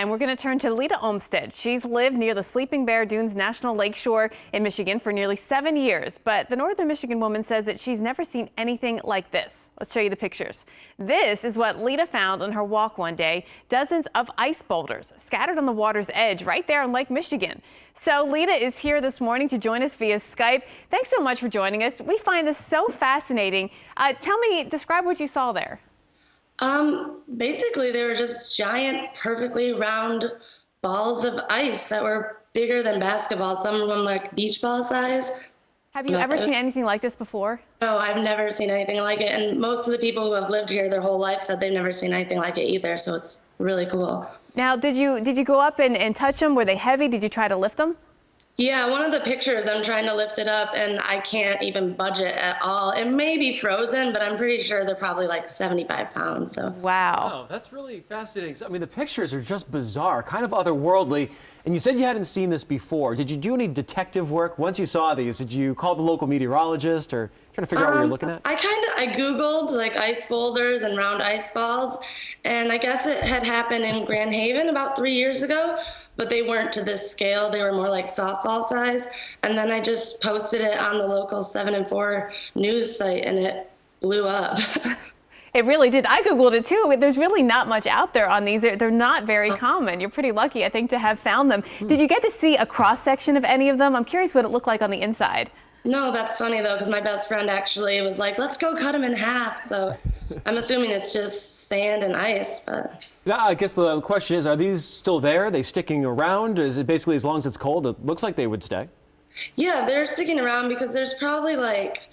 And we're going to turn to Lita Olmsted. She's lived near the Sleeping Bear Dunes National Lakeshore in Michigan for nearly 7 years. But the Northern Michigan woman says that she's never seen anything like this. Let's show you the pictures. This is what Lita found on her walk one day. Dozens of ice boulders scattered on the water's edge right there on Lake Michigan. So Lita is here this morning to join us via Skype. Thanks so much for joining us. We find this so fascinating. Describe what you saw there. Basically, they were just giant, perfectly round balls of ice that were bigger than basketballs. Some of them like beach ball size. Have you ever seen anything like this before? No, I've never seen anything like it. And most of the people who have lived here their whole life said they've never seen anything like it either. So it's really cool. Now, did you go up and touch them? Were they heavy? Did you try to lift them? Yeah, one of the pictures, I'm trying to lift it up and I can't even budge it at all. It may be frozen, but I'm pretty sure they're probably like 75 pounds. So. Wow. Oh, that's really fascinating. So, I mean, the pictures are just bizarre, kind of otherworldly. And you said you hadn't seen this before. Did you do any detective work once you saw these? Did you call the local meteorologist or try to figure out what you're looking at? I Googled like ice boulders and round ice balls, and I guess it had happened in Grand Haven about 3 years ago, but they weren't to this scale. They were more like softball size. And then I just posted it on the local 7 and 4 news site, and it blew up. It really did. I Googled it too. There's really not much out there on these. They're not very common. You're pretty lucky, I think, to have found them. Did you get to see a cross section of any of them? I'm curious what it looked like on the inside. No, that's funny though, because my best friend actually was like, let's go cut them in half. So I'm assuming it's just sand and ice. But Yeah, I guess the question is, are these still there? Are they sticking around? Is it basically as long as it's cold? It looks like they would stay. yeah, they're sticking around because there's probably like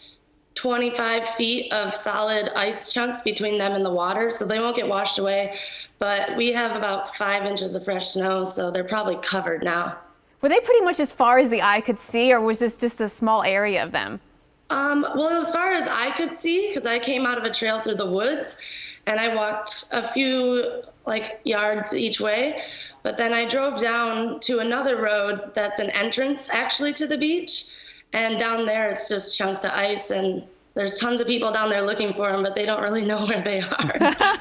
25 feet of solid ice chunks between them and the water, so they won't get washed away. But we have about 5 inches of fresh snow, so they're probably covered now. Were they pretty much as far as the eye could see, or was this just a small area of them? Well, as far as I could see, because I came out of a trail through the woods and I walked a few yards each way, but then I drove down to another road that's an entrance actually to the beach, and down there it's just chunks of ice, and there's tons of people down there looking for them, but they don't really know where they are.